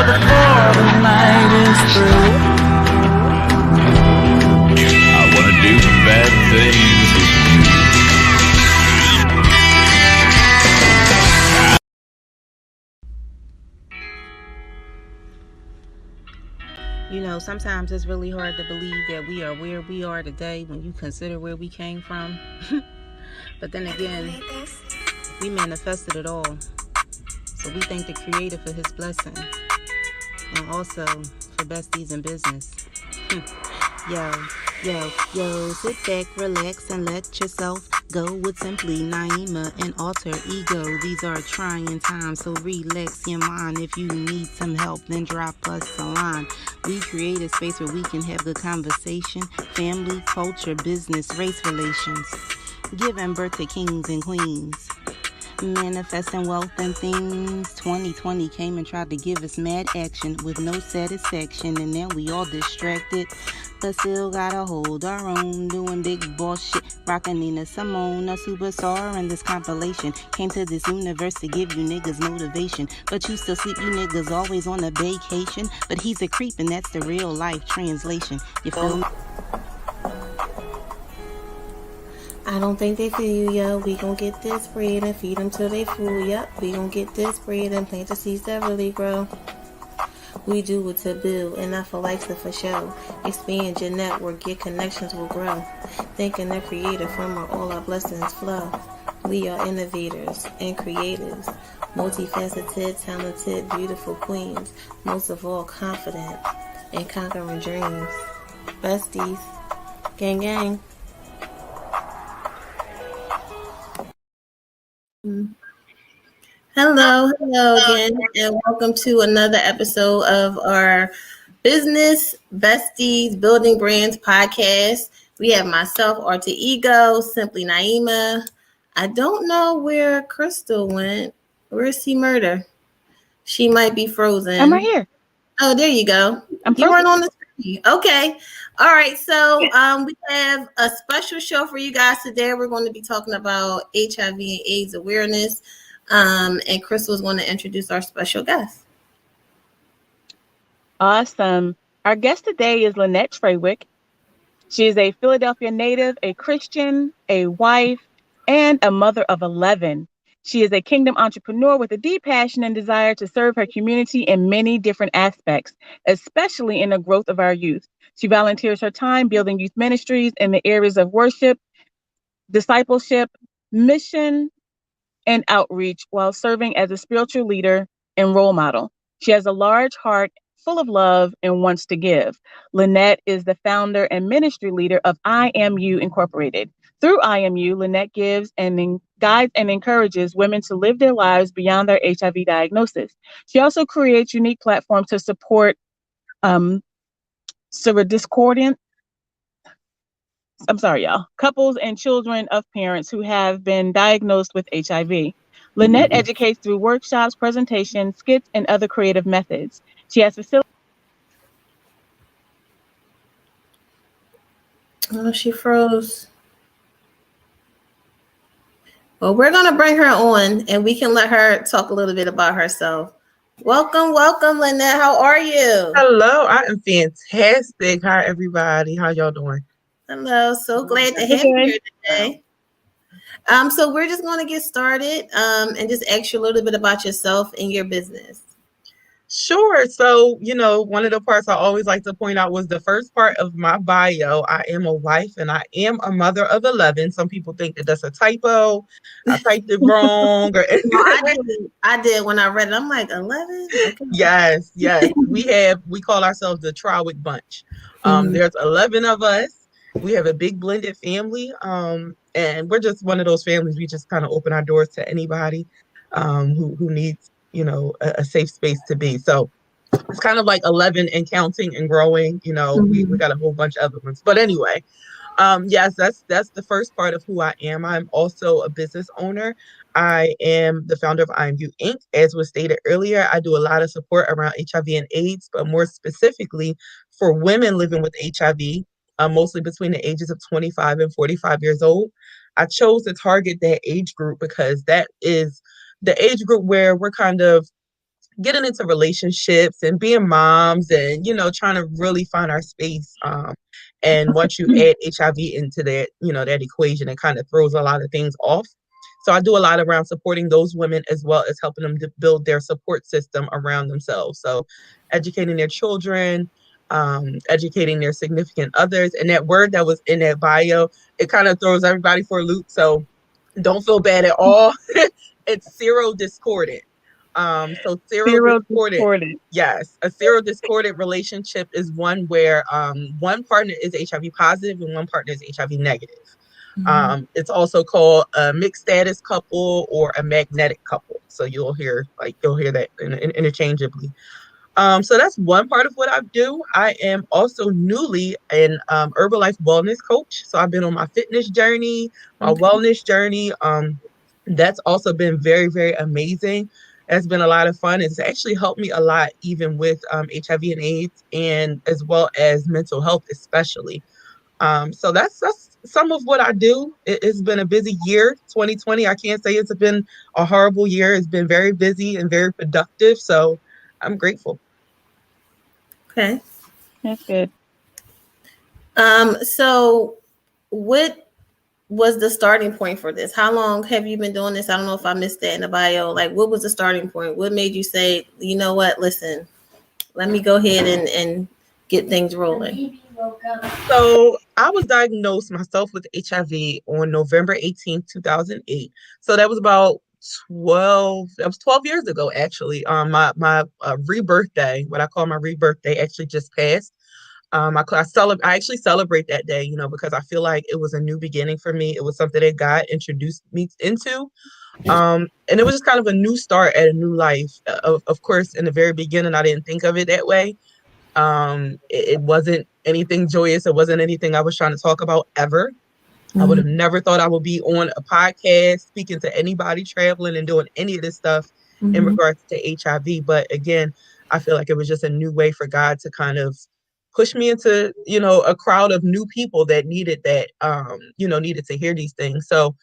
before the night is through. I wanna do bad things with you. You know, sometimes it's really hard to believe that we are where we are today when you consider where we came from. But then again, we manifested it all. So we thank the Creator for His blessing, and also for besties in business. Yo, sit back, relax, and let yourself go with Simply Naima and Alter Ego. These are trying times, so relax your mind. If you need some help, then drop us a line. We create a space where we can have good conversation, family, culture, business, race relations, giving birth to kings and queens, manifesting wealth and things. 2020 came and tried to give us mad action with no satisfaction, and then we all distracted, but still gotta hold our own, doing big boss shit, rockin' Nina Simone, a superstar in this compilation. Came to this universe to give you niggas motivation, but you still sleep, you niggas always on a vacation. But he's a creep, and that's the real life translation. You feel me? I don't think they feel you, yo. We gon' get this bread and feed them till they full, yup. We gon' get this bread and plant the seeds that really grow. We do it to build and not for likes or for show. Expand your network, your connections will grow. Thanking the Creator from where all our blessings flow. We are innovators and creators, multifaceted, talented, beautiful queens. Most of all, confident and conquering dreams. Besties, gang gang. Hello again, and welcome to another episode of our Business Besties Building Brands podcast. We have myself, Alter Ego, Simply Naima. I don't know where Crystal went. Where's C Murder? She might be frozen. I'm right here. Oh, there you go. You weren't on the screen. Okay. All right. So we have a special show for you guys today. We're going to be talking about HIV and AIDS awareness. And Crystal is going to introduce our special guest. Awesome. Our guest today is Lynette Trawick. She is a Philadelphia native, a Christian, a wife, and a mother of 11. She is a kingdom entrepreneur with a deep passion and desire to serve her community in many different aspects, especially in the growth of our youth. She volunteers her time building youth ministries in the areas of worship, discipleship, mission, and outreach while serving as a spiritual leader and role model. She has a large heart, full of love, and wants to give. Lynette is the founder and ministry leader of IMU Incorporated. Through IMU, Lynette gives and guides and encourages women to live their lives beyond their HIV diagnosis. She also creates unique platforms to support couples and children of parents who have been diagnosed with HIV. Lynette educates through workshops, presentations, skits, and other creative methods. She has facilities. Oh, she froze. Well, we're going to bring her on and we can let her talk a little bit about herself. Welcome, Lynette. How are you? Hello, I am fantastic. Hi, everybody. How y'all doing? Hello, so glad to have you here today. So we're just going to get started and just ask you a little bit about yourself and your business. Sure. So, one of the parts I always like to point out was the first part of my bio. I am a wife and I am a mother of 11. Some people think that that's a typo. I typed it wrong. Or I did when I read it. I'm like, 11? Okay. Yes. We call ourselves the Trawick bunch. There's 11 of us. We have a big blended family. And we're just one of those families. We just kind of open our doors to anybody who needs a safe space to be. So it's kind of like 11 and counting and growing. We got a whole bunch of other ones. But anyway, yes, that's the first part of who I am. I'm also a business owner. I am the founder of IMU Inc. As was stated earlier, I do a lot of support around HIV and AIDS, but more specifically for women living with HIV, mostly between the ages of 25 and 45 years old. I chose to target that age group because that is the age group where we're kind of getting into relationships and being moms and, trying to really find our space. And once you add HIV into that, that equation, it kind of throws a lot of things off. So I do a lot around supporting those women as well as helping them to build their support system around themselves. So educating their children, educating their significant others. And that word that was in that bio, it kind of throws everybody for a loop. So don't feel bad at all. It's serodiscordant. So serodiscordant. Discordant. Yes, a serodiscordant relationship is one where one partner is HIV positive and one partner is HIV negative. It's also called a mixed status couple or a magnetic couple. So you'll hear that interchangeably. So that's one part of what I do. I am also newly an Herbalife Wellness Coach. So I've been on my fitness journey, my wellness journey. That's also been very, very amazing. It's been a lot of fun. It's actually helped me a lot, even with HIV and AIDS, and as well as mental health, especially. So that's some of what I do. It's been a busy year, 2020. I can't say it's been a horrible year. It's been very busy and very productive. So I'm grateful. Okay. That's good. So what was the starting point for this? How long have you been doing this? I don't know if I missed that in the bio. Like, what was the starting point? What made you say, you know what, listen, let me go ahead and get things rolling? So I was diagnosed myself with HIV on November 18th, 2008. So that was about 12 years ago, actually. My rebirth day, what I call my rebirth day, actually just passed. I actually celebrate that day, because I feel like it was a new beginning for me. It was something that God introduced me into. And it was just kind of a new start at a new life. Of course, in the very beginning, I didn't think of it that way. It wasn't anything joyous. It wasn't anything I was trying to talk about ever. I would have never thought I would be on a podcast, speaking to anybody, traveling and doing any of this stuff in regards to HIV. But again, I feel like it was just a new way for God to kind of push me into, a crowd of new people that needed that, needed to hear these things. So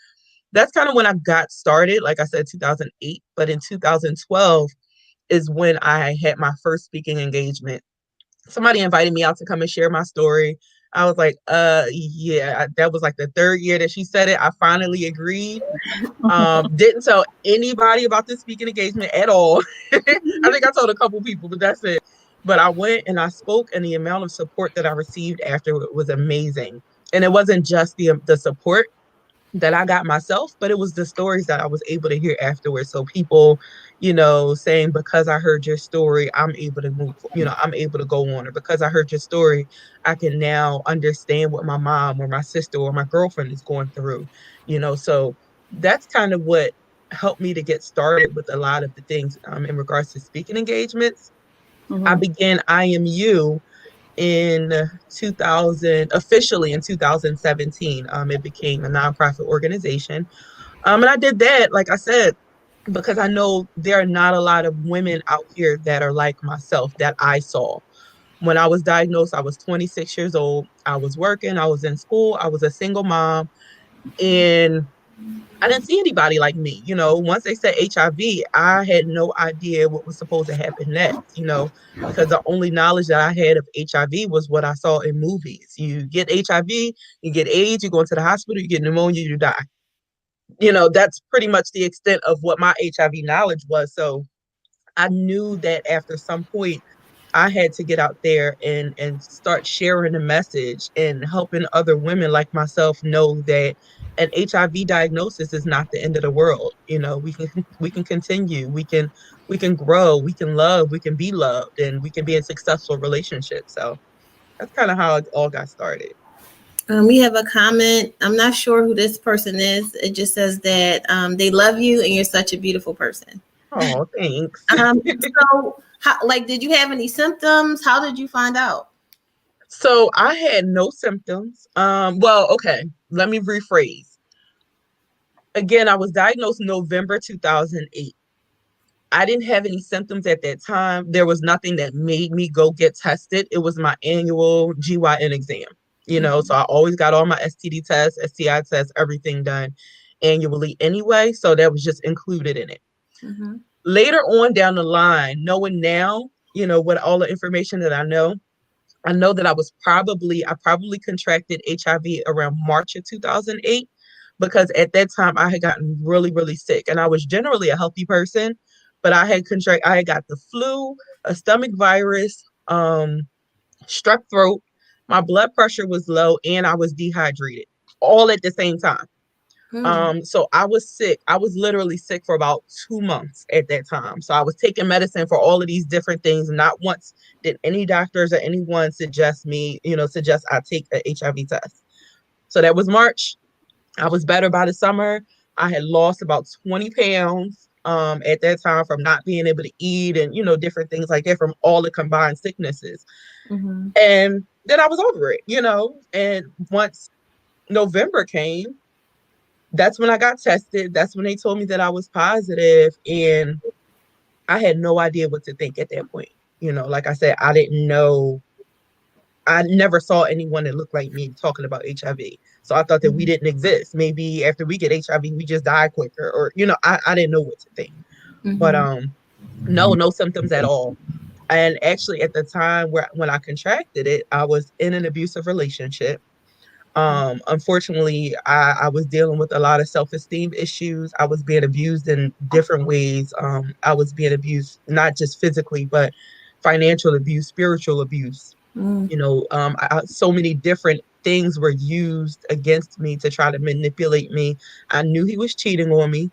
that's kind of when I got started. Like I said, 2008, but in 2012 is when I had my first speaking engagement. Somebody invited me out to come and share my story. I was like, yeah, that was like the third year that she said it. I finally agreed. Didn't tell anybody about this speaking engagement at all. I think I told a couple people, but that's it. But I went and I spoke, and the amount of support that I received after was amazing. And it wasn't just the support that I got myself, but it was the stories that I was able to hear afterwards. So people, saying, because I heard your story, I'm able to move, I'm able to go on, or because I heard your story, I can now understand what my mom or my sister or my girlfriend is going through, so that's kind of what helped me to get started with a lot of the things in regards to speaking engagements. I began IMU in 2000, officially in 2017. It became a nonprofit organization. And I did that, like I said, because I know there are not a lot of women out here that are like myself that I saw. When I was diagnosed, I was 26 years old. I was working, I was in school, I was a single mom, and I didn't see anybody like me. Once they said HIV, I had no idea what was supposed to happen next, because the only knowledge that I had of HIV was what I saw in movies. You get HIV, you get AIDS, you go into the hospital, you get pneumonia, you die. That's pretty much the extent of what my HIV knowledge was. So I knew that after some point, I had to get out there and start sharing the message and helping other women like myself know that an HIV diagnosis is not the end of the world. We can continue, we can grow, we can love, we can be loved, and we can be in successful relationships. So that's kind of how it all got started. We have a comment. I'm not sure who this person is. It just says that they love you and you're such a beautiful person. Oh, thanks. So, did you have any symptoms? How did you find out? So I had no symptoms. Well, okay, let me rephrase. Again, I was diagnosed in November 2008. I didn't have any symptoms at that time. There was nothing that made me go get tested. It was my annual GYN exam, so I always got all my STD tests, STI tests, everything done annually anyway. So that was just included in it. later on down the line, knowing now, with all the information that I know that I probably contracted HIV around March of 2008, because at that time I had gotten really, really sick, and I was generally a healthy person, but I had got the flu, a stomach virus, strep throat, my blood pressure was low, and I was dehydrated all at the same time. So I was sick. I was literally sick for about 2 months at that time. So I was taking medicine for all of these different things. Not once did any doctors or anyone suggest I take an HIV test. So that was March. I was better by the summer. I had lost about 20 pounds at that time from not being able to eat and, different things like that from all the combined sicknesses. And then I was over it, and once November came, that's when I got tested. That's when they told me that I was positive, and I had no idea what to think at that point. Like I said, I didn't know. I never saw anyone that looked like me talking about HIV. So I thought that we didn't exist. Maybe after we get HIV, we just die quicker, or, I didn't know what to think. But no symptoms at all. And actually at the time when I contracted it, I was in an abusive relationship. Unfortunately, I was dealing with a lot of self-esteem issues. I was being abused in different ways. I was being abused, not just physically, but financial abuse, spiritual abuse. So many different things were used against me to try to manipulate me. I knew he was cheating on me.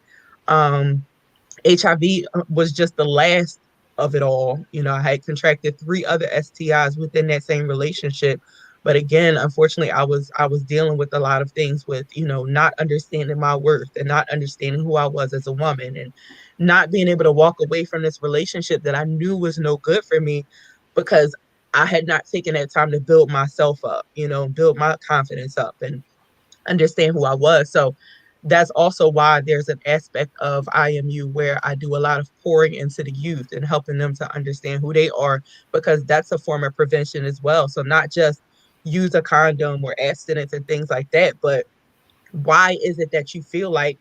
HIV was just the last of it all. I had contracted 3 other STIs within that same relationship. But again, unfortunately, I was dealing with a lot of things with, not understanding my worth and not understanding who I was as a woman, and not being able to walk away from this relationship that I knew was no good for me, because I had not taken that time to build myself up, build my confidence up and understand who I was. So that's also why there's an aspect of IMU where I do a lot of pouring into the youth and helping them to understand who they are, because that's a form of prevention as well. So not just use a condom or abstinence and things like that, but why is it that you feel like,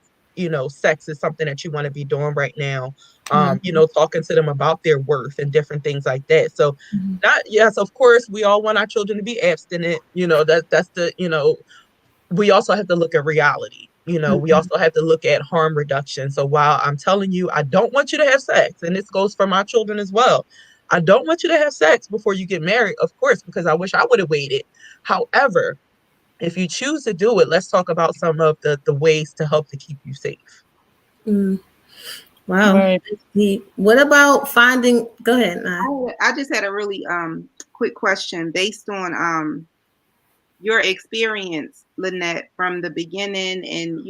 sex is something that you want to be doing right now? Talking to them about their worth and different things like that. So yes, of course, we all want our children to be abstinent. That's the, we also have to look at reality. We also have to look at harm reduction. So while I'm telling you, I don't want you to have sex, and this goes for my children as well, I don't want you to have sex before you get married, of course, because I wish I would have waited. However, if you choose to do it, let's talk about some of the ways to help to keep you safe. Wow. Right. What about finding? Go ahead. I just had a really quick question based on your experience, Lynette, from the beginning, and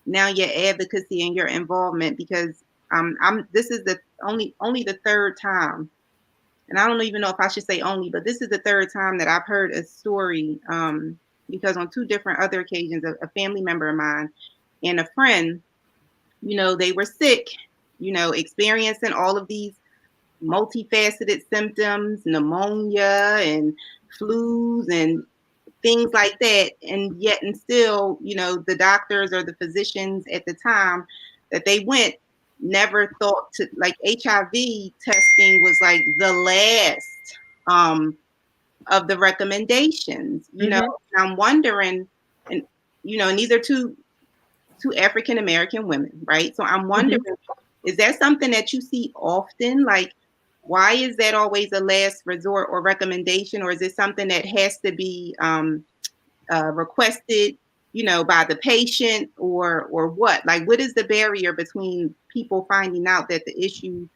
now your advocacy and your involvement, because this is the only the third time, and I don't even know if I should say only, but this is the third time that I've heard a story, because on 2 different other occasions, a family member of mine and a friend, they were sick, experiencing all of these multifaceted symptoms, pneumonia and flus and things like that. And yet, and still, the doctors or the physicians at the time that they went never thought to, like, HIV testing was like the last of the recommendations, And I'm wondering, and and these are two African American women, right? So I'm wondering, is that something that you see often? Like, why is that always a last resort or recommendation, or is it something that has to be requested, by the patient, or what? Like, what is the barrier between people finding out that the issue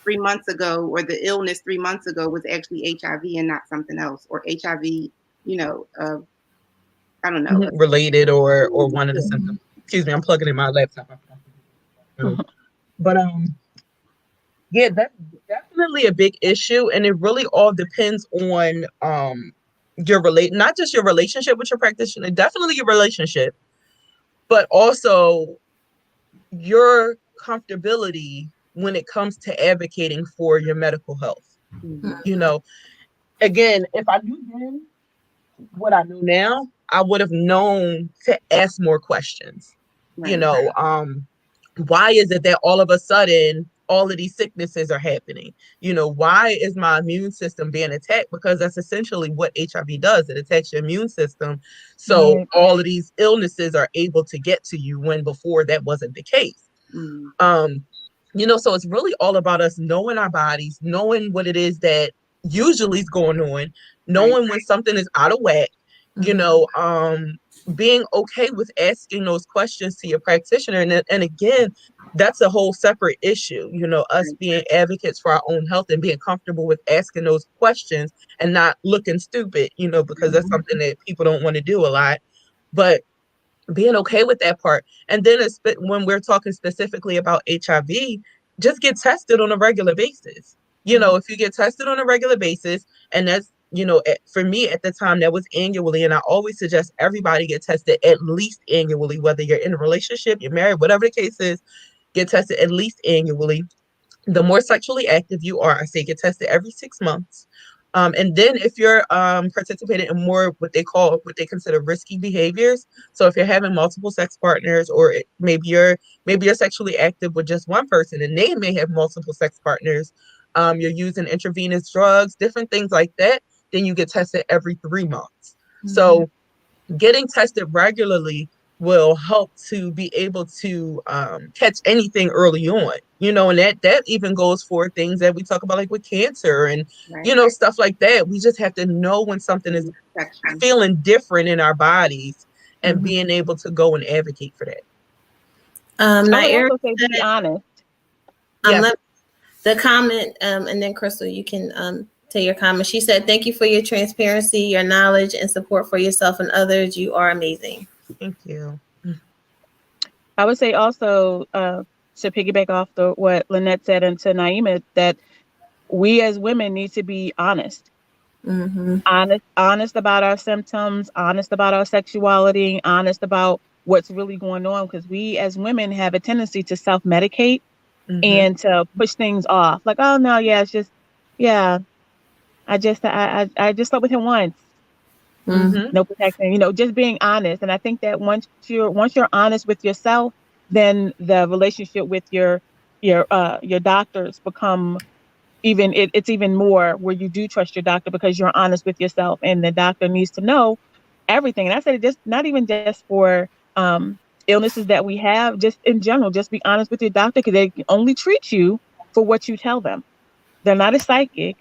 3 months ago, or the illness 3 months ago, was actually HIV and not something else, or HIV, I don't know, related or one of the symptoms. Excuse me, I'm plugging in my laptop. But yeah, that's definitely a big issue, and it really all depends on not just your relationship with your practitioner, definitely your relationship, but also your comfortability when it comes to advocating for your medical health. Again, if I knew then what I know now, I would have known to ask more questions. Right. Why is it that all of a sudden all of these sicknesses are happening. Why is my immune system being attacked? Because that's essentially what HIV does. It attacks your immune system. So Right. all of these illnesses are able to get to you when before that wasn't the case. Um, so it's really all about us knowing our bodies, knowing what it is that usually is going on, knowing when something is out of whack, being okay with asking those questions to your practitioner. And again, that's a whole separate issue, us being advocates for our own health and being comfortable with asking those questions and not looking stupid, because that's something that people don't want to do a lot. But being okay with that part. And then when we're talking specifically about HIV, just get tested on a regular basis. If you get tested on a regular basis, and that's, for me at the time, that was annually. And I always suggest everybody get tested at least annually, whether you're in a relationship, you're married, whatever the case is, get tested at least annually. The more sexually active you are, I say get tested every 6 months. And then if you're participating in more what they consider risky behaviors, so if you're having multiple sex partners, or maybe you're sexually active with just one person and they may have multiple sex partners, you're using intravenous drugs, different things like that, then you get tested every 3 months. So getting tested regularly will help to be able to catch anything early on, and that even goes for things that we talk about, like with cancer and, stuff like that. We just have to know when something is feeling different in our bodies and being able to go and advocate for that. I would also say be honest. The comment, and then Crystal, you can tell your comment. She said, "Thank you for your transparency, your knowledge, and support for yourself and others. You are amazing." Thank you. I would say also, to piggyback off what Lynette said and to Naima, that we as women need to be honest. Honest about our symptoms, honest about our sexuality, honest about what's really going on, because we as women have a tendency to self-medicate and to push things off. Like, oh no, I just slept with him once. No protection, just being honest. And I think that once you're honest with yourself, then the relationship with your doctors become it's even more where you do trust your doctor, because you're honest with yourself, and the doctor needs to know everything. And I said, just not even just for illnesses that we have, just in general, just be honest with your doctor, because they can only treat you for what you tell them. They're not a psychic.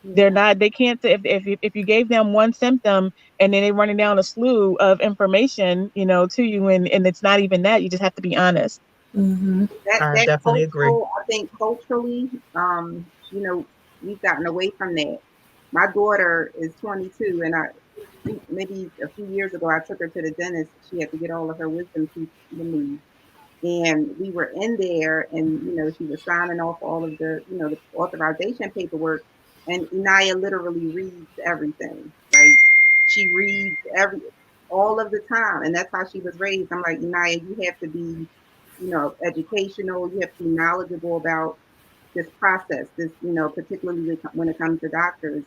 They can't say if you gave them one symptom and then they're running down a slew of information, to you, and it's not even that. You just have to be honest. I definitely agree. I think culturally, we've gotten away from that. My daughter is 22, and I think maybe a few years ago I took her to the dentist. She had to get all of her wisdom teeth removed. And we were in there, and she was signing off all of the the authorization paperwork, and Inaya literally reads everything. Like, she reads all of the time, and that's how she was raised. I'm like, Inaya, you have to be educational. You have to be knowledgeable about this process, particularly when it comes to doctors,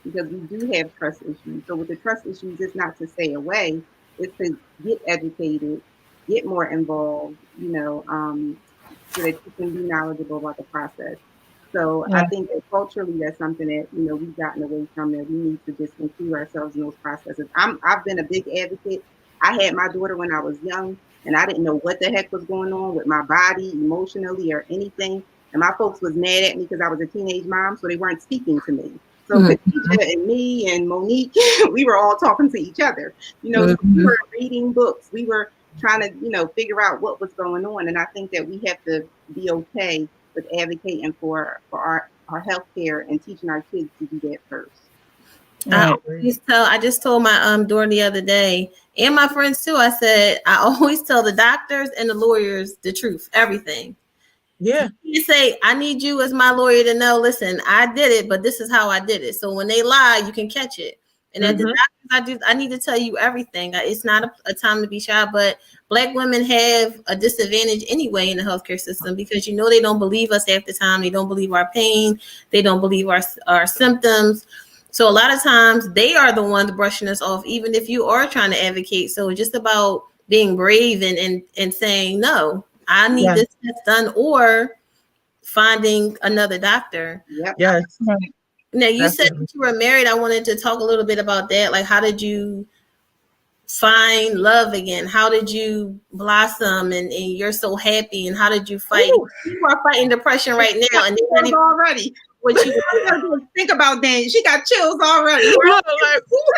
because we do have trust issues. So with the trust issues, it's not to stay away, it's to get educated, get more involved, so that you can be knowledgeable about the process. So I think that culturally, that's something that, we've gotten away from, that we need to just include ourselves in those processes. I've been a big advocate. I had my daughter when I was young, and I didn't know what the heck was going on with my body emotionally or anything. And my folks was mad at me because I was a teenage mom, so they weren't speaking to me. So Khadija and me and Monique, we were all talking to each other. We were reading books. We were trying to, figure out what was going on. And I think that we have to be okay with advocating for our health care and teaching our kids to do that first. I just told my daughter the other day, and my friends too, I said, I always tell the doctors and the lawyers the truth, everything. Yeah. You say, I need you as my lawyer to know, listen, I did it, but this is how I did it. So when they lie, you can catch it. And at the doctors, I need to tell you everything. It's not a time to be shy, but Black women have a disadvantage anyway in the healthcare system, because they don't believe us half the time. They don't believe our pain. They don't believe our symptoms. So a lot of times they are the ones brushing us off, even if you are trying to advocate. So it's just about being brave and saying, no, I need this test done, or finding another doctor. Yep. Yes. Now, you said Definitely. that you were married. I wanted to talk a little bit about that. Like, how did you find love again? How did you blossom and you're so happy? And how did you fight? Ooh. You are fighting depression right now, and they're not even Already. what you Think about that. She got chills already. Look, like, ooh.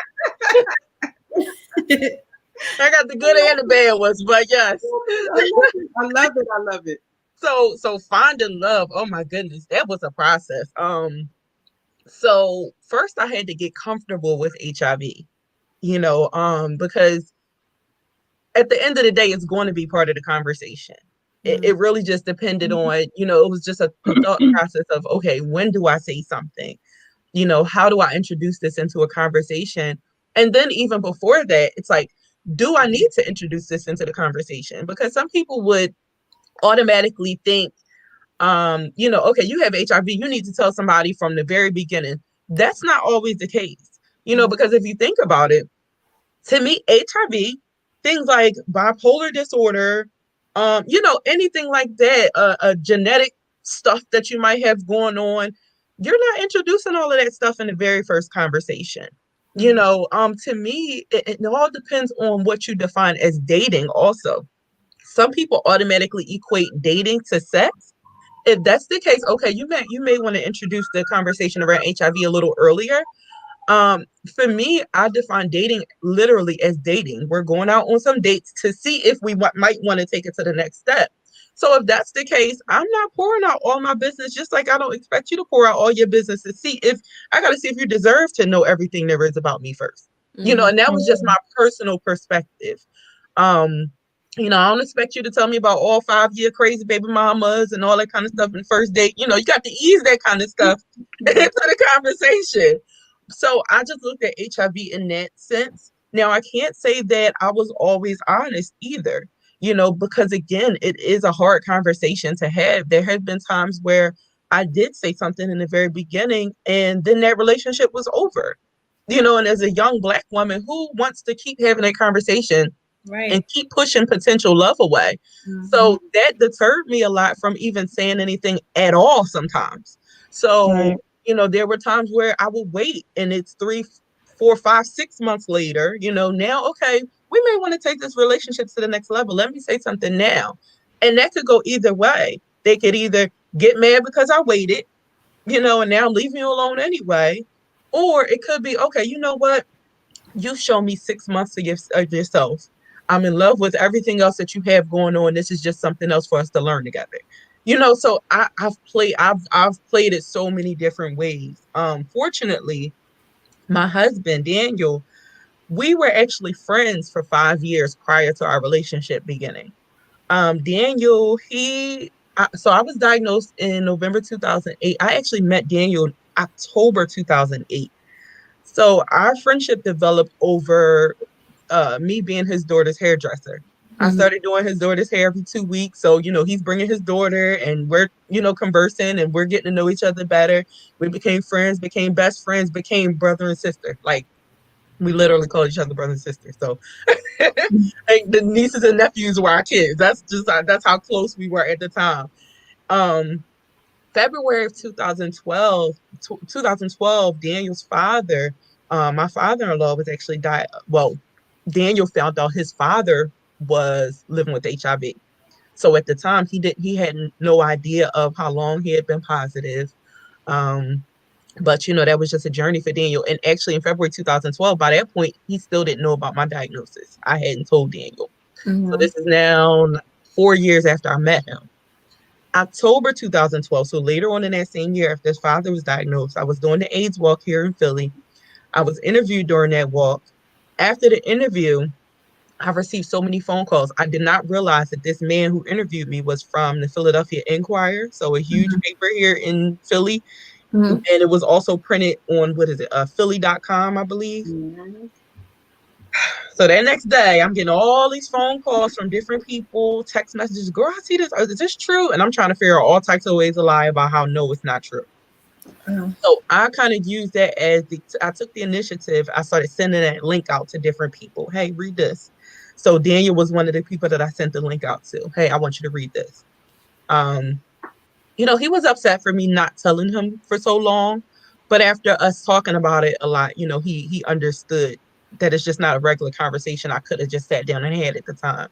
I got the good and the bad ones, but yes. I love it. I love it. So finding love, oh my goodness, that was a process. So first I had to get comfortable with HIV, because at the end of the day, it's going to be part of the conversation. It really just depended on, it was just a thought process of, okay, when do I say something? How do I introduce this into a conversation? And then even before that, it's like, do I need to introduce this into the conversation? Because some people would automatically think, okay, you have HIV, you need to tell somebody from the very beginning. That's not always the case, because if you think about it, to me, HIV, things like bipolar disorder, anything like that, genetic stuff that you might have going on, you're not introducing all of that stuff in the very first conversation. To me, it all depends on what you define as dating also. Some people automatically equate dating to sex. If that's the case, okay, you may want to introduce the conversation around HIV a little earlier. For me, I define dating literally as dating. We're going out on some dates to see if we might want to take it to the next step. So if that's the case, I'm not pouring out all my business, just like I don't expect you to pour out all your business to see if I got to see if you deserve to know everything there is about me first. And that was just my personal perspective. I don't expect you to tell me about all 5-year crazy baby mamas and all that kind of stuff in the first date. You got to ease that kind of stuff into the conversation. So I just looked at HIV in that sense. Now, I can't say that I was always honest either, because again, it is a hard conversation to have. There have been times where I did say something in the very beginning and then that relationship was over, and as a young Black woman, who wants to keep having that conversation and keep pushing potential love away? So that deterred me a lot from even saying anything at all sometimes. So, there were times where I would wait and it's 3, 4, 5, 6 months later, now, okay, we may want to take this relationship to the next level. Let me say something now. And that could go either way. They could either get mad because I waited, and now leave me alone anyway. Or it could be, okay, you know what? You show me 6 months of yourself. I'm in love with everything else that you have going on. This is just something else for us to learn together. So I've played it so many different ways. Fortunately, my husband, Daniel, we were actually friends for 5 years prior to our relationship beginning. Daniel, so I was diagnosed in November 2008. I actually met Daniel in October 2008. So our friendship developed over me being his daughter's hairdresser. I started doing his daughter's hair every 2 weeks. So, he's bringing his daughter and we're, conversing and we're getting to know each other better. We became friends, became best friends, became brother and sister. Like, we literally call each other brother and sister. So like, the nieces and nephews were our kids. That's how close we were at the time. February of 2012, Daniel's father, my father-in-law was actually died. Well, Daniel found out his father was living with HIV. So at the time, he had no idea of how long he had been positive. But that was just a journey for Daniel. And actually in February 2012, by that point, he still didn't know about my diagnosis. I hadn't told Daniel. So this is now 4 years after I met him. October 2012, so later on in that same year after his father was diagnosed, I was doing the AIDS walk here in Philly. I was interviewed during that walk. After the interview, I received so many phone calls. I did not realize that this man who interviewed me was from the Philadelphia Inquirer, so a huge paper here in Philly. And it was also printed on, Philly.com, I believe. So that next day, I'm getting all these phone calls from different people, text messages. Girl, I see this. Is this true? And I'm trying to figure out all types of ways to lie about how no, it's not true. So I kind of used that as I took the initiative. I started sending that link out to different people. Hey, read this. So Daniel was one of the people that I sent the link out to. Hey, I want you to read this. he was upset for me not telling him for so long. But after us talking about it a lot, he understood that it's just not a regular conversation I could have just sat down and had at the time.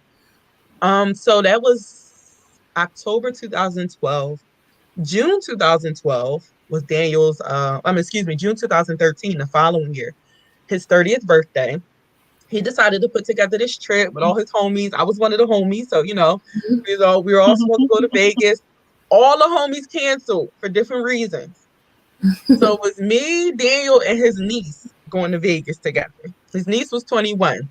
So that was October 2012. June 2012 was Daniel's, June 2013, the following year, his 30th birthday. He decided to put together this trip with all his homies. I was one of the homies. So, we were all supposed to go to Vegas. All the homies canceled for different reasons. So it was me, Daniel, and his niece going to Vegas together. His niece was 21.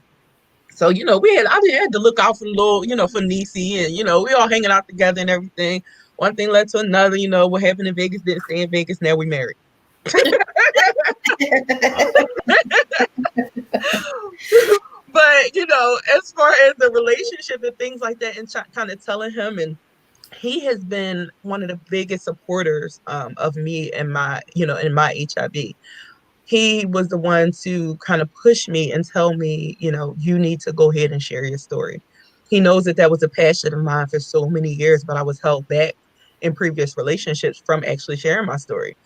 So, I had to look out for the little, for Niecy, and, we all hanging out together and everything. One thing led to another, what happened in Vegas didn't stay in Vegas. Now we married. But, as far as the relationship and things like that, and kind of telling him, and he has been one of the biggest supporters of me and my, in my HIV. He was the one to kind of push me and tell me, you need to go ahead and share your story. He knows that was a passion of mine for so many years, but I was held back in previous relationships from actually sharing my story.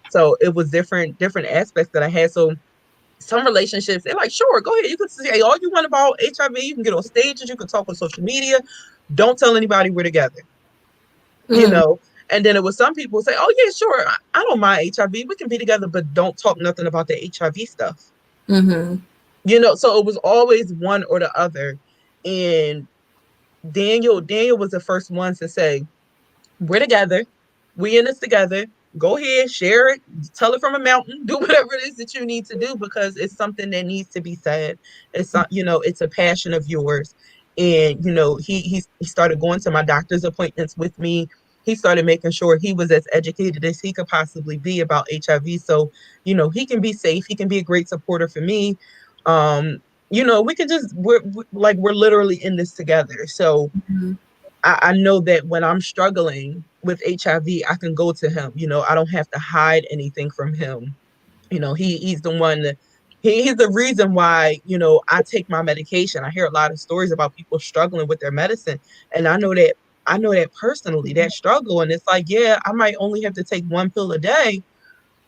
So it was different aspects that I had. So some relationships, they're like, sure, go ahead. You can say all you want about HIV. You can get on stages. You can talk on social media. Don't tell anybody we're together. And then it was some people say, oh yeah, sure, I don't mind HIV. We can be together, but don't talk nothing about the HIV stuff. So it was always one or the other. And Daniel was the first one to say, we're together. We in this together. Go ahead, share it, tell it from a mountain, do whatever it is that you need to do, because it's something that needs to be said. It's not, it's a passion of yours. And, he started going to my doctor's appointments with me. He started making sure he was as educated as he could possibly be about HIV. So, he can be safe. He can be a great supporter for me. We can just, we're literally in this together. So I know that when I'm struggling with HIV, I can go to him. I don't have to hide anything from him. He's the one that, he's the reason why, I take my medication. I hear a lot of stories about people struggling with their medicine. And I know that personally, that struggle. And it's like, yeah, I might only have to take one pill a day,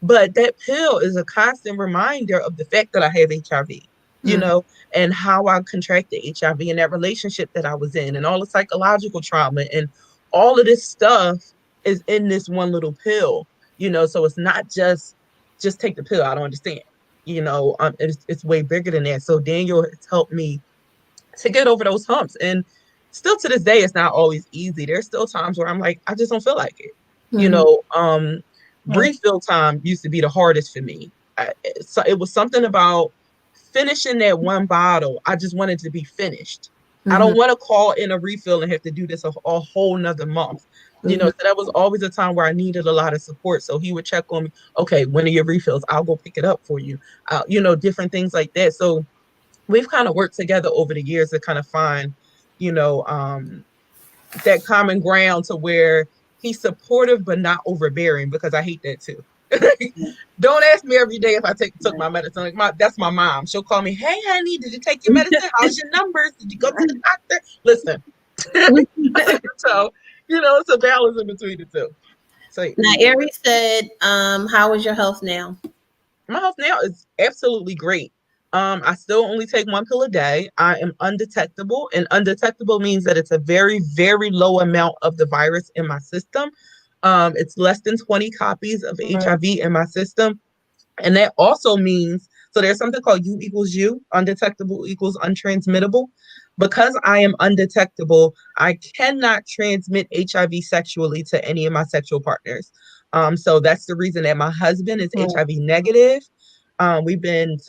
but that pill is a constant reminder of the fact that I have HIV, and how I contracted HIV, and that relationship that I was in, and all the psychological trauma, and all of this stuff is in this one little pill, so it's not just take the pill. I don't understand, it's way bigger than that. So Daniel has helped me to get over those humps. And still to this day, it's not always easy. There's still times where I'm like, I just don't feel like it. Refill time used to be the hardest for me. So it was something about finishing that one bottle. I just wanted to be finished. I don't want to call in a refill and have to do this a whole nother month. So that was always a time where I needed a lot of support. So he would check on me. Okay, when are your refills? I'll go pick it up for you. Different things like that. So we've kind of worked together over the years to kind of find, that common ground to where he's supportive but not overbearing, because I hate that too. Don't ask me every day if I took my medicine. That's my mom. She'll call me, hey honey, did you take your medicine? How's your numbers? Did you go to the doctor? Listen. So, it's a balance in between the two. So now Ari said, how is your health now? My health now is absolutely great. I still only take one pill a day. I am undetectable, and undetectable means that it's a very, very low amount of the virus in my system. It's less than 20 copies of HIV in my system. And that also means, so there's something called U equals U, undetectable equals untransmittable. Because I am undetectable, I cannot transmit HIV sexually to any of my sexual partners. So that's the reason that my husband is HIV negative. We've been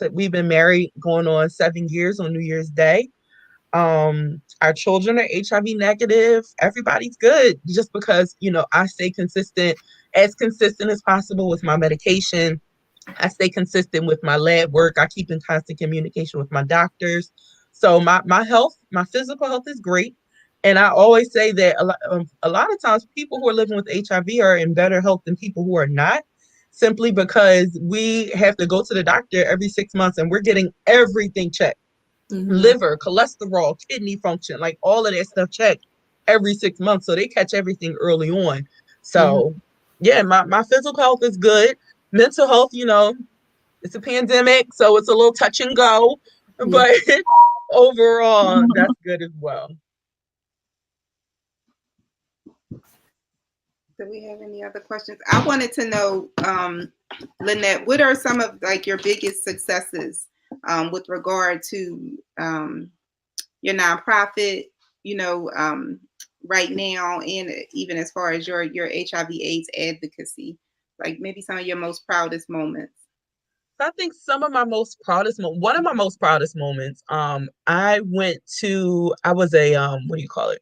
married going on 7 years on New Year's Day. Our children are HIV negative. Everybody's good, just because, I stay consistent as possible with my medication. I stay consistent with my lab work. I keep in constant communication with my doctors. So my health, my physical health is great. And I always say that a lot of times people who are living with HIV are in better health than people who are not, simply because we have to go to the doctor every 6 months and we're getting everything checked. Liver, cholesterol, kidney function, like all of that stuff checked every 6 months. So they catch everything early on. So yeah, my physical health is good. Mental health, it's a pandemic, so it's a little touch and go, but overall, that's good as well. Do we have any other questions? I wanted to know, Lynette, what are some of like your biggest successes with regard to your nonprofit, right now, and even as far as your HIV/AIDS advocacy, like maybe some of your most proudest moments? I think one of my most proudest moments, I was a, what do you call it?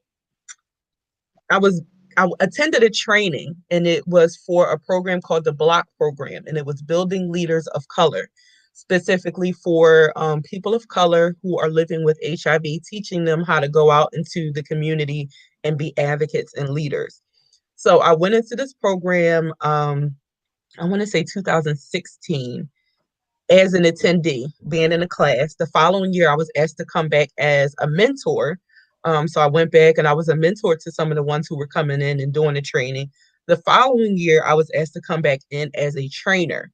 I attended a training, and it was for a program called the Block Program, and it was building leaders of color, specifically for people of color who are living with HIV, teaching them how to go out into the community and be advocates and leaders. So I went into this program, I want to say 2016, as an attendee, being in a class. The following year, I was asked to come back as a mentor. So I went back and I was a mentor to some of the ones who were coming in and doing the training. The following year, I was asked to come back in as a trainer.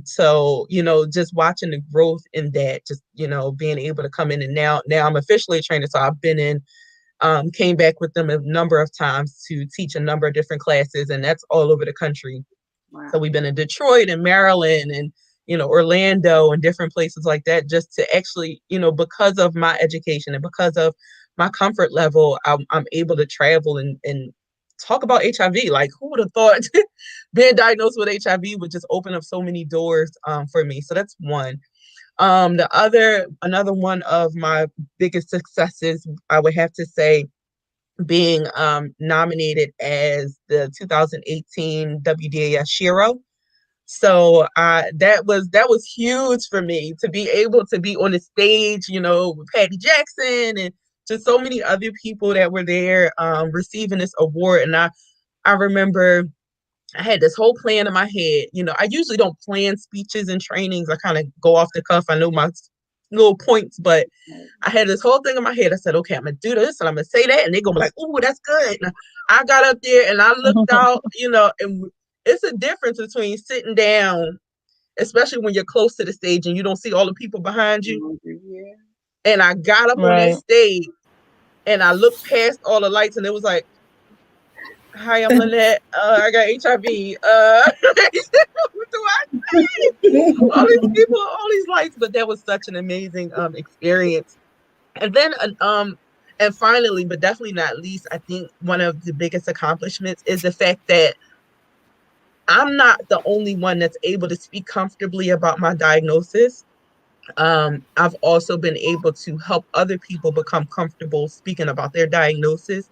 So, just watching the growth in that, just, being able to come in, and now I'm officially a trainer. So I've been in, came back with them a number of times to teach a number of different classes, and that's all over the country. Wow. So we've been in Detroit and Maryland and, Orlando and different places like that, just to actually, because of my education and because of my comfort level, I'm able to travel and talk about HIV. Like, who would have thought being diagnosed with HIV would just open up so many doors for me? So that's one. Another one of my biggest successes, I would have to say, being nominated as the 2018 WDAS Shiro. So that was huge for me, to be able to be on the stage, with Patty Jackson and just so many other people that were there receiving this award. And I remember I had this whole plan in my head. I usually don't plan speeches and trainings. I kind of go off the cuff. I know my little points, but I had this whole thing in my head. I said, okay, I'm going to do this and I'm going to say that. And they're going to be like, oh, that's good. And I got up there and I looked out, and it's a difference between sitting down, especially when you're close to the stage and you don't see all the people behind you. Yeah. And I got up on that stage and I looked past all the lights, and it was like, hi, I'm Lynette. I got HIV. What do I say? All these people, all these lights. But that was such an amazing experience. And then, and finally, but definitely not least, I think one of the biggest accomplishments is the fact that I'm not the only one that's able to speak comfortably about my diagnosis. I've also been able to help other people become comfortable speaking about their diagnosis,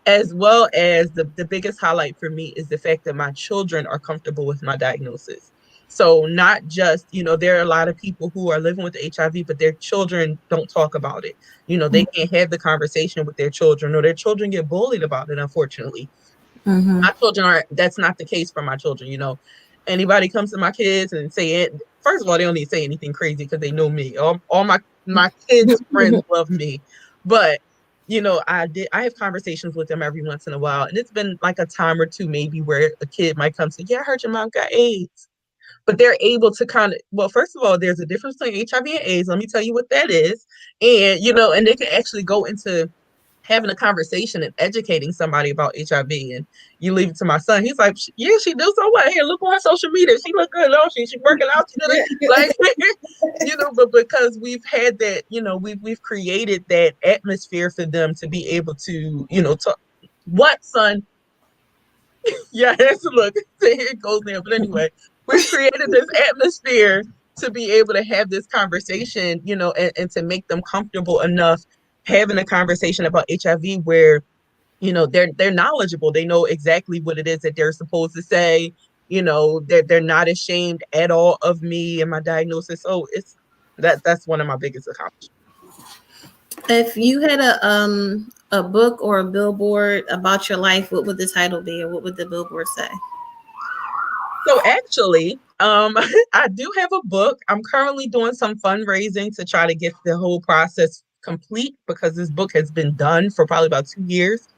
as well as the biggest highlight for me is the fact that my children are comfortable with my diagnosis. So not just, there are a lot of people who are living with HIV, but their children don't talk about it. They can't have the conversation with their children, or their children get bullied about it, unfortunately. My children that's not the case for my children. Anybody comes to my kids and say it, first of all, they don't need to say anything crazy because they know me. All my kids' friends love me. But, I have conversations with them every once in a while. And it's been like a time or two maybe where a kid might come say, yeah, I heard your mom got AIDS. But they're able to well, first of all, there's a difference between HIV and AIDS. Let me tell you what that is. And, and they can actually go into having a conversation and educating somebody about HIV. And you leave it to my son. He's like, yeah, she do so what? Here, look on her social media. She look good, don't she? She working out. Like, but because we've had that, we've created that atmosphere for them to be able to, talk. What, son? Yeah, look, it goes there. But anyway, we've created this atmosphere to be able to have this conversation, and to make them comfortable enough having a conversation about HIV where, they're knowledgeable. They know exactly what it is that they're supposed to say. They're not ashamed at all of me and my diagnosis. So that's one of my biggest accomplishments. If you had a book or a billboard about your life, what would the title be, or what would the billboard say? So actually, I do have a book. I'm currently doing some fundraising to try to get the whole process complete, because this book has been done for probably about 2 years.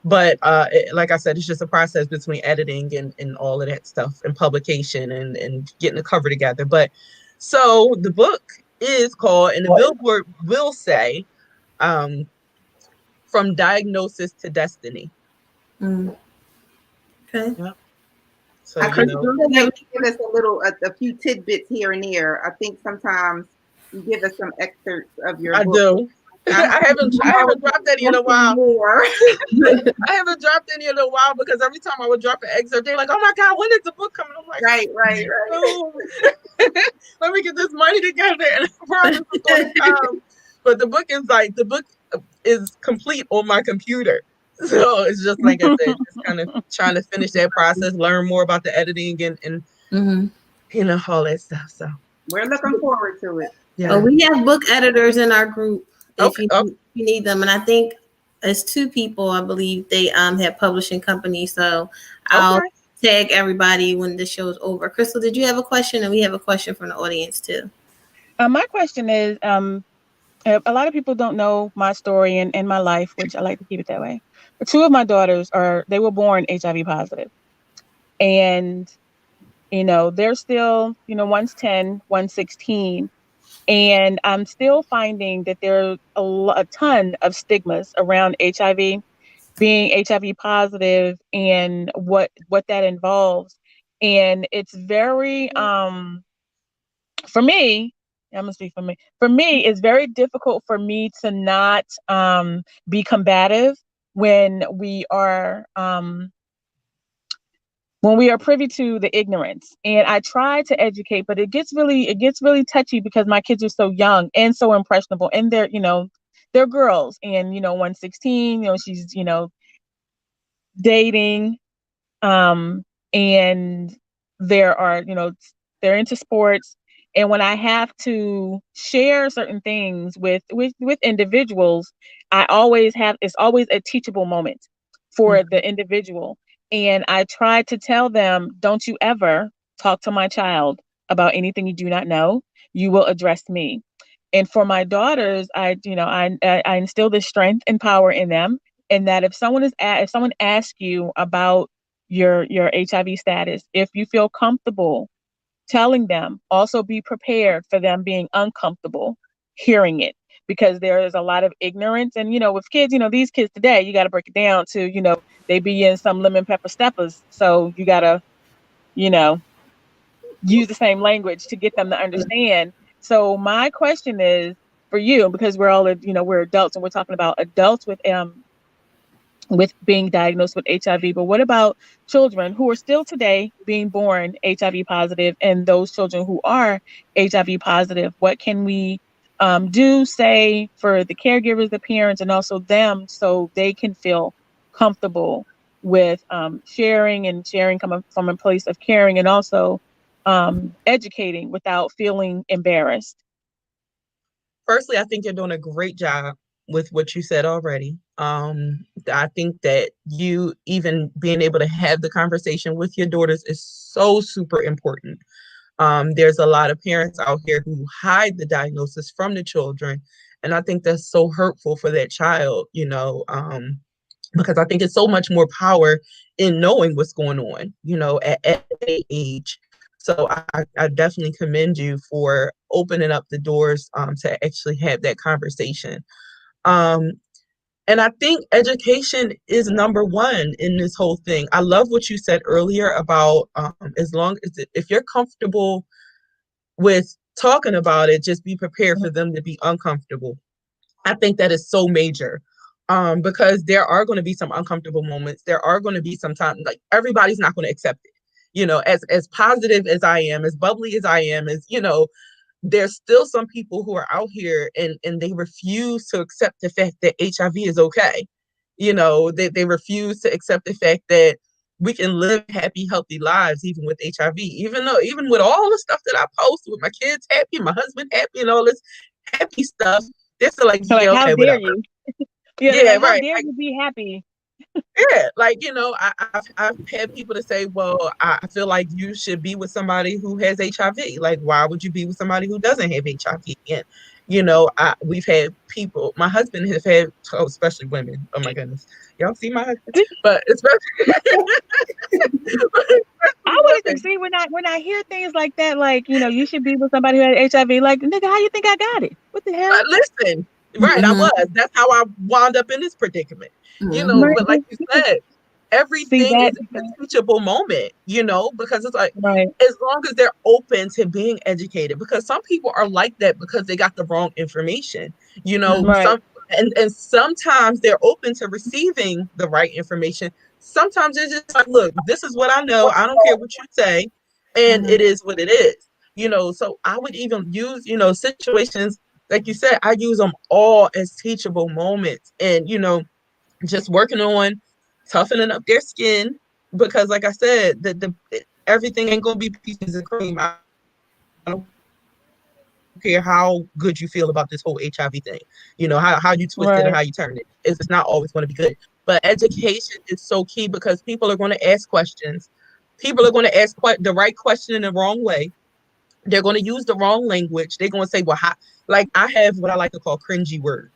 But like I said, it's just a process between editing and all of that stuff and publication and getting the cover together. But so the book is called, and the billboard will say, um, From Diagnosis to Destiny. Okay. Yep. So, I think you you give us a few tidbits here and there. I think sometimes you give us some excerpts of your I book. do. I haven't dropped any in a while. More. I haven't dropped any in a while because every time I would drop an excerpt, they're like, "Oh my God, when is the book coming?" I'm like, right. "Oh, let me get this money together, and I promise it's going to come." But the book is complete on my computer, so it's just like I said, just kind of trying to finish that process, learn more about the editing and all that stuff. So we're looking forward to it. Yeah. Well, we have book editors in our group if you need them, and I think as 2 people, I believe they have publishing companies. So I'll tag everybody when the show is over. Crystal, did you have a question? And we have a question from the audience too. My question is, a lot of people don't know my story and my life, which I like to keep it that way. But 2 of my daughters they were born HIV positive, and they're still, one's 10, one's 16. And I'm still finding that there's a ton of stigmas around HIV, being HIV positive, and what that involves. And it's very, for me, I'm gonna speak for me. For me, it's very difficult for me to not be combative when we are privy to the ignorance. And I try to educate, but it gets really touchy because my kids are so young and so impressionable, and they're girls, and one's 16, she's dating, and they're into sports. And when I have to share certain things with individuals, it's always a teachable moment for the individual. And I try to tell them, don't you ever talk to my child about anything you do not know. You will address me. And for my daughters, I instill this strength and power in them, and that if someone asks you about your HIV status, if you feel comfortable telling them, also be prepared for them being uncomfortable hearing it, because there is a lot of ignorance. And with kids, these kids today, you got to break it down to they be in some lemon pepper steppers, so you got to use the same language to get them to understand. So my question is for you, because we're all we're adults, and we're talking about adults with being diagnosed with HIV, but what about children who are still today being born HIV positive, and those children who are HIV positive? What can we do, say, for the caregivers, the parents, and also them, so they can feel comfortable with sharing coming from a place of caring, and also educating without feeling embarrassed? Firstly, I think you're doing a great job with what you said already. I think that you even being able to have the conversation with your daughters is so super important. There's a lot of parents out here who hide the diagnosis from the children. And I think that's so hurtful for that child, because I think it's so much more power in knowing what's going on, at that age. So I definitely commend you for opening up the doors to actually have that conversation. And I think education is number one in this whole thing. I love what you said earlier about as long as if you're comfortable with talking about it, just be prepared for them to be uncomfortable. I think that is so major. Because there are going to be some uncomfortable moments. There are going to be some time, like everybody's not going to accept it. As positive as I am, as bubbly as I am, there's still some people who are out here and they refuse to accept the fact that HIV is okay. They refuse to accept the fact that we can live happy, healthy lives even with HIV, even with all the stuff that I post with my kids happy, my husband happy, and all this happy stuff. They're still like, yeah, how okay, dare whatever. you? Yeah, how right. dare you be happy? Yeah, I've had people to say, well, I feel like you should be with somebody who has HIV. Like, why would you be with somebody who doesn't have HIV? We've had people, my husband has had, especially women. Oh my goodness. Y'all see my husband? But especially, I wouldn't think, see, when I hear things like that, like, you should be with somebody who had HIV, like, nigga, how you think I got it? What the hell? listen, right, I was. That's how I wound up in this predicament. Mhm. But like you said, See everything that? is a teachable moment, because it's like, Right, as long as they're open to being educated, because some people are like that because they got the wrong information, right, and sometimes they're open to receiving the right information. Sometimes it's just like, look, this is what I know. I don't care what you say, and it is what it is. So I would even use, situations like you said, I use them all as teachable moments, and just working on toughening up their skin, because like I said, everything ain't gonna be peaches and cream. I don't care how good you feel about this whole HIV thing, how you twist it and right. how you turn it. It's not always going to be good. But education is so key, because people are going to ask questions. People are going to ask the right question in the wrong way. They're going to use the wrong language. They're going to say, well, how? Like, I have what I like to call cringy words.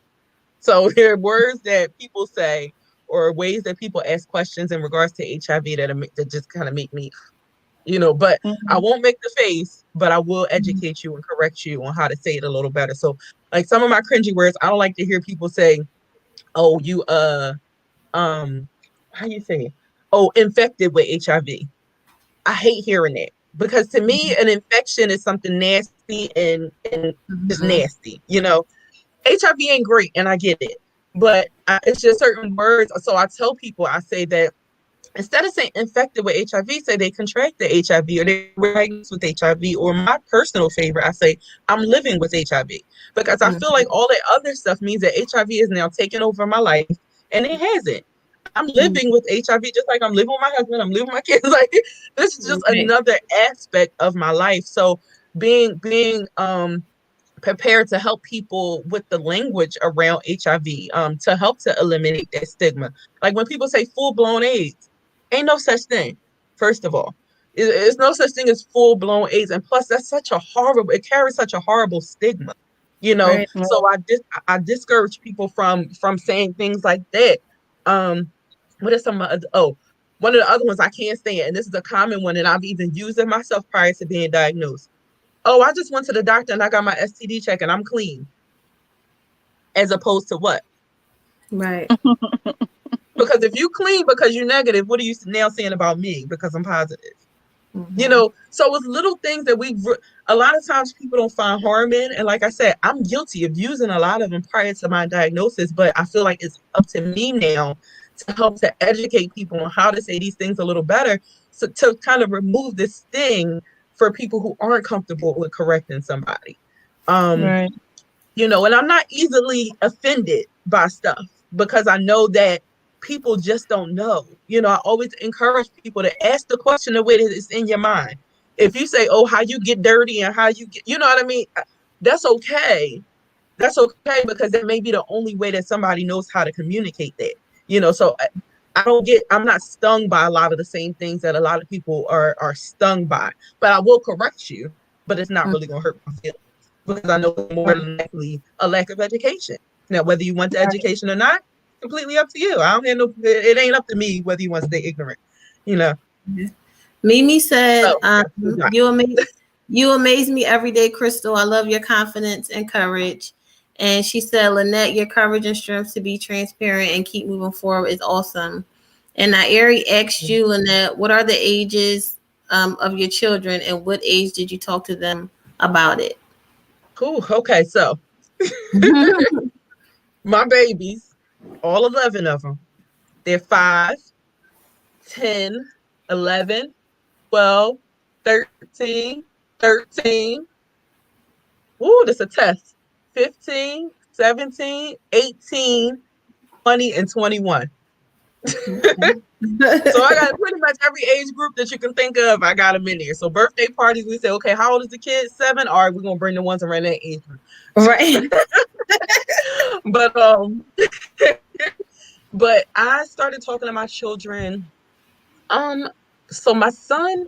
So there are words that people say, or ways that people ask questions in regards to HIV that just kind of make me, but I Mhm. won't make the face, but I will educate you and correct you on how to say it a little better. So like some of my cringy words, I don't like to hear people say, oh, you, how you say it? Oh, infected with HIV. I hate hearing that, because to me, an infection is something nasty and just nasty, HIV ain't great, and I get it, but it's just certain words. So I tell people, I say that instead of saying infected with HIV, say they contracted HIV, or they were diagnosed with HIV, or my personal favorite, I say I'm living with HIV, because I feel like all that other stuff means that HIV is now taking over my life, and it hasn't. I'm living with HIV just like I'm living with my husband, I'm living with my kids. Like, this is just Right. another aspect of my life. So being prepared to help people with the language around HIV, to help to eliminate that stigma. Like when people say full-blown AIDS, ain't no such thing. First of all, it's no such thing as full-blown AIDS, and plus it carries such a horrible stigma. Right. So I discourage people from saying things like that. What are some of one of the other ones I can't stand, and this is a common one, and I've even used it myself prior to being diagnosed. Oh, I just went to the doctor and I got my STD check and I'm clean. As opposed to what? Right. Because if you clean because you're negative, what are you now saying about me because I'm positive? So it's little things that a lot of times people don't find harm in. And like I said, I'm guilty of using a lot of them prior to my diagnosis, but I feel like it's up to me now to help to educate people on how to say these things a little better. So to kind of remove this sting for people who aren't comfortable with correcting somebody. Right. And I'm not easily offended by stuff, because I know that people just don't know. I always encourage people to ask the question the way that it's in your mind. If you say, oh, how you get dirty and how you get, you know what I mean? That's okay. That's okay, because that may be the only way that somebody knows how to communicate that. So I'm not stung by a lot of the same things that a lot of people are stung by, but I will correct you, but it's not really going to hurt my feelings, because I know it's more than likely a lack of education. Now, whether you want the education or not, completely up to you. I don't have it ain't up to me whether you want to stay ignorant, you know. Mimi said, So, yeah, you amaze me every day, Crystal. I love your confidence and courage. And she said, Lynette, your courage and strength to be transparent and keep moving forward is awesome. And now Ari asked you, Lynette, what are the ages of your children, and what age did you talk to them about it? cool. Okay, so my babies, all 11 of them, they're 5, 10, 11, 12, 13, 13. Ooh, that's a test. 15, 17, 18, 20, and 21. So I got pretty much every age group that you can think of. I got them in there. So birthday parties, we say, okay, how old is the kid? 7. All right, we're gonna bring the ones around that age group. Right. But but I started talking to my children. So my son,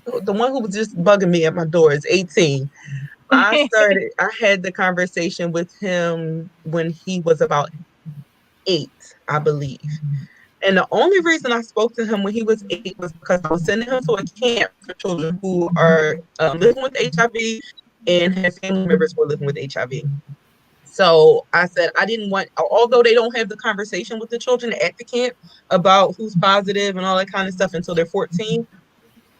the one who was just bugging me at my door, is 18. I had the conversation with him when he was about 8, I believe. And the only reason I spoke to him when he was 8 was because I was sending him to a camp for children who are living with HIV and have family members who are living with HIV. So I said I didn't want, although they don't have the conversation with the children at the camp about who's positive and all that kind of stuff until they're 14,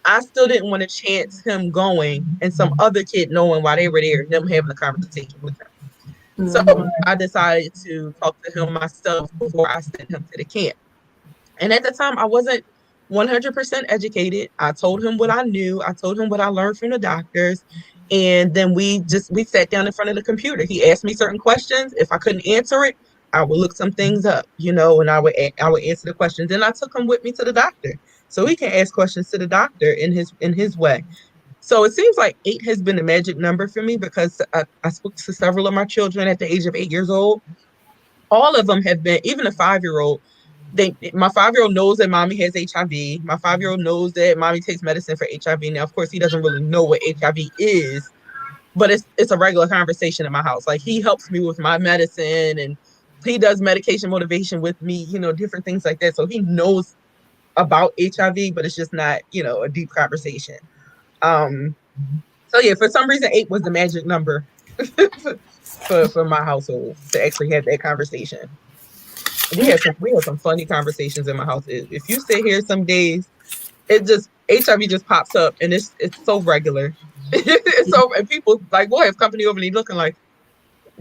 I still didn't want to chance him going and some other kid knowing while they were there, them having a conversation with him. So I decided to talk to him myself before I sent him to the camp. And at the time, I wasn't 100% educated. I told him what I knew. I told him what I learned from the doctors. And then we sat down in front of the computer. He asked me certain questions. If I couldn't answer it, I would look some things up, and I would answer the questions. Then I took him with me to the doctor so he can ask questions to the doctor in his way. So it seems like 8 has been the magic number for me because I spoke to several of my children at the age of 8 years old. All of them have been, even a 5-year-old. My 5-year-old knows that mommy has HIV. My 5-year-old knows that mommy takes medicine for HIV. Now, of course, he doesn't really know what HIV is, but it's a regular conversation in my house. Like, he helps me with my medicine and he does medication motivation with me, different things like that. So he knows about HIV, but it's just not, a deep conversation. So yeah, for some reason, 8 was the magic number for my household to actually have that conversation. We had some funny conversations in my house. If you sit here some days, HIV just pops up and it's so regular. And people we'll have company over and they looking like,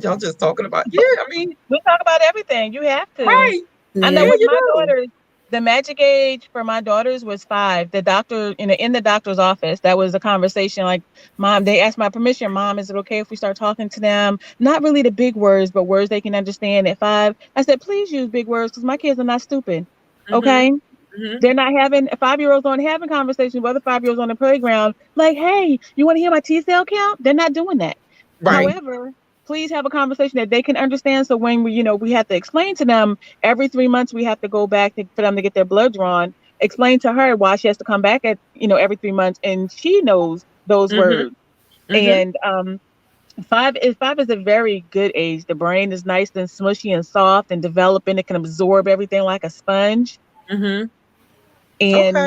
y'all just talking about, yeah, I mean, we talk about everything. You have to. Right. I know with my daughters, the magic age for my daughters was 5. The doctor, in the doctor's office, that was a conversation. Like, Mom, they asked my permission. Mom, is it okay if we start talking to them? Not really the big words, but words they can understand at 5. I said, please use big words because my kids are not stupid. Okay. Mm-hmm. They're not having 5-year-olds on having conversations with other 5-year-olds on the playground. Like, hey, you want to hear my T-cell count? They're not doing that. Right. However, please have a conversation that they can understand. So when we have to explain to them every 3 months, we have to go back for them to get their blood drawn, explain to her why she has to come back at, every 3 months. And she knows those words. Mm-hmm. And 5 is a very good age. The brain is nice and smushy and soft and developing. It can absorb everything like a sponge. Mm-hmm. And,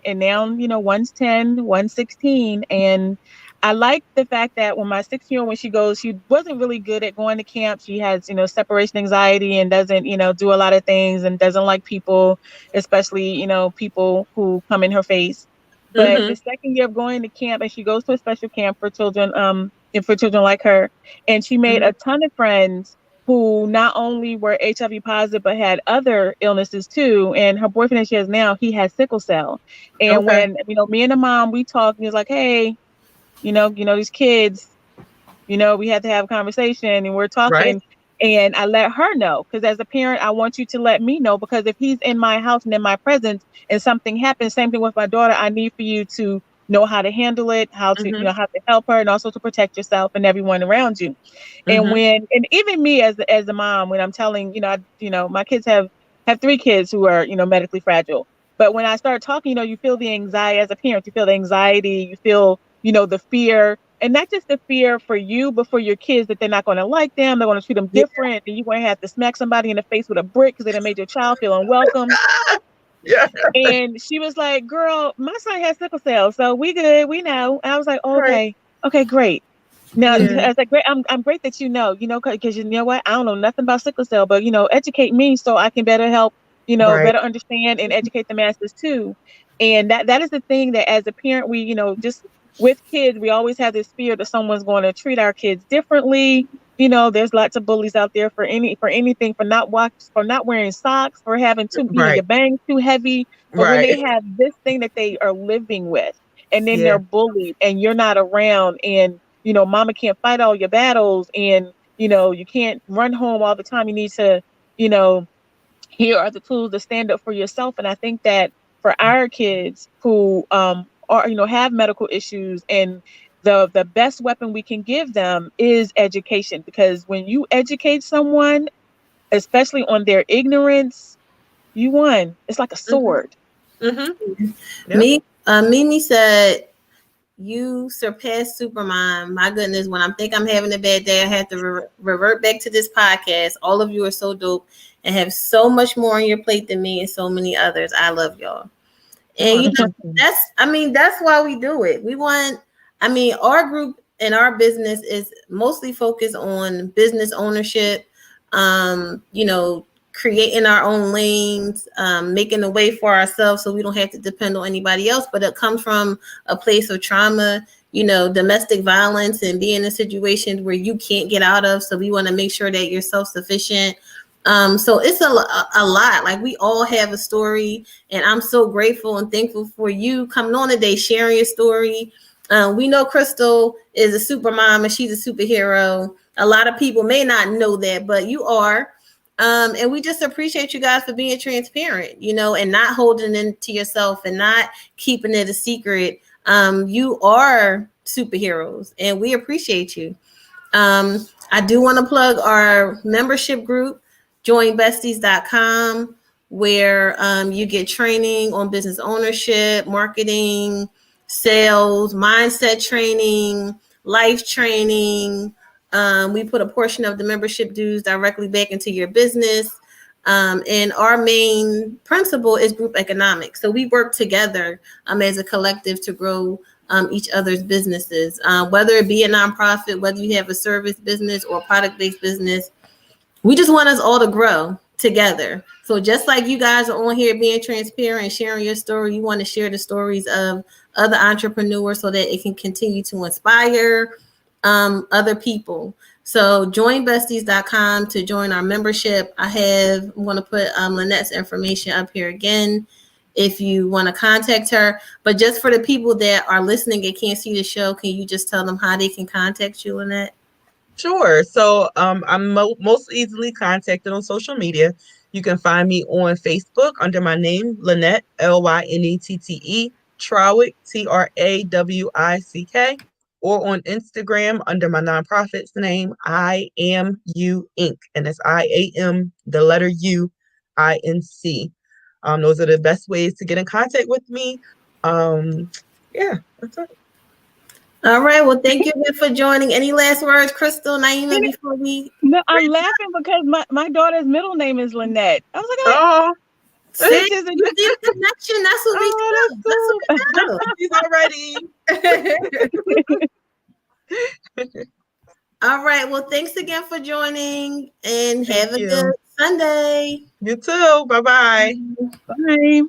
and now, one's 10, one's 16. And I like the fact that when my 6-year-old, when she goes, she wasn't really good at going to camp. She has, separation anxiety and doesn't, do a lot of things and doesn't like people, especially, people who come in her face. But the second year of going to camp, and she goes to a special camp for children, and for children like her. And she made a ton of friends who not only were HIV positive, but had other illnesses too. And her boyfriend that she has now, he has sickle cell. And when, me and the mom, we talked, and he was like, hey, these kids, we had to have a conversation and we're talking. Right. And I let her know, because as a parent, I want you to let me know, because if he's in my house and in my presence and something happens, same thing with my daughter, I need for you to know how to handle it, how to, how to help her, and also to protect yourself and everyone around you. And and even me as a mom, when I'm telling, my kids have 3 kids who are, medically fragile. But when I start talking, you feel the anxiety as a parent, you feel the anxiety, you feel, the fear, and not just the fear for you, but for your kids, that they're not going to like them. They're going to treat them different. And you're going to have to smack somebody in the face with a brick because they done made your child feel unwelcome. Yeah. And she was like, girl, my son has sickle cell, so we good, we know. And I was like, oh, okay, great. Now, I was like, great, I'm great that because you know what, I don't know nothing about sickle cell, but educate me so I can better help, better understand and educate the masses too. And that is the thing that as a parent, we, just with kids, we always have this fear that someone's going to treat our kids differently. There's lots of bullies out there for anything, for not wearing socks, for having your bangs too heavy. But when they have this thing that they are living with, and then they're bullied, and you're not around, and mama can't fight all your battles, and you can't run home all the time. You need to, here are the tools to stand up for yourself. And I think that for our kids who are have medical issues, and the best weapon we can give them is education, because when you educate someone, especially on their ignorance, you won. It's like a sword. Yep. Mimi said You surpassed Supermom. My goodness, when I think I'm having a bad day, I have to revert back to this podcast. All of you are so dope and have so much more on your plate than me and so many others. I love y'all. And that's why we do it. Our group and our business is mostly focused on business ownership, creating our own lanes, making a way for ourselves so we don't have to depend on anybody else. But it comes from a place of trauma, domestic violence, and being in a situation where you can't get out of. So we want to make sure that you're self-sufficient. So it's a lot. Like, we all have a story, and I'm so grateful and thankful for you coming on today, sharing your story. We know Crystal is a super mom and she's a superhero. A lot of people may not know that, but you are. And we just appreciate you guys for being transparent, and not holding it to yourself and not keeping it a secret. You are superheroes, and we appreciate you. I do want to plug our membership group, joinbesties.com, where you get training on business ownership, marketing, sales, mindset training, life training. We put a portion of the membership dues directly back into your business. And our main principle is group economics. So we work together as a collective to grow each other's businesses, whether it be a nonprofit, whether you have a service business or product-based business. We just want us all to grow together. So just like you guys are on here being transparent and sharing your story, you want to share the stories of other entrepreneurs so that it can continue to inspire other people. So joinbesties.com to join our membership. I'm going to put Lynette's information up here again if you want to contact her. But just for the people that are listening and can't see the show, can you just tell them how they can contact you, Lynette? Sure. So I'm most easily contacted on social media. You can find me on Facebook under my name, Lynette, Lynnette, Trawick, Trawick, or on Instagram under my nonprofit's name, I Am You Inc. And it's IAM, the letter U, INC. Those are the best ways to get in contact with me. Yeah, that's it. All right. Well, thank you again for joining. Any last words, Crystal, Naima, before we? No, I'm laughing because my daughter's middle name is Lynette. I was like, oh, see, you see a connection. That's what we do. That's She's already. All right. Well, thanks again for joining, and have a good Sunday. You too. Bye-bye. Bye.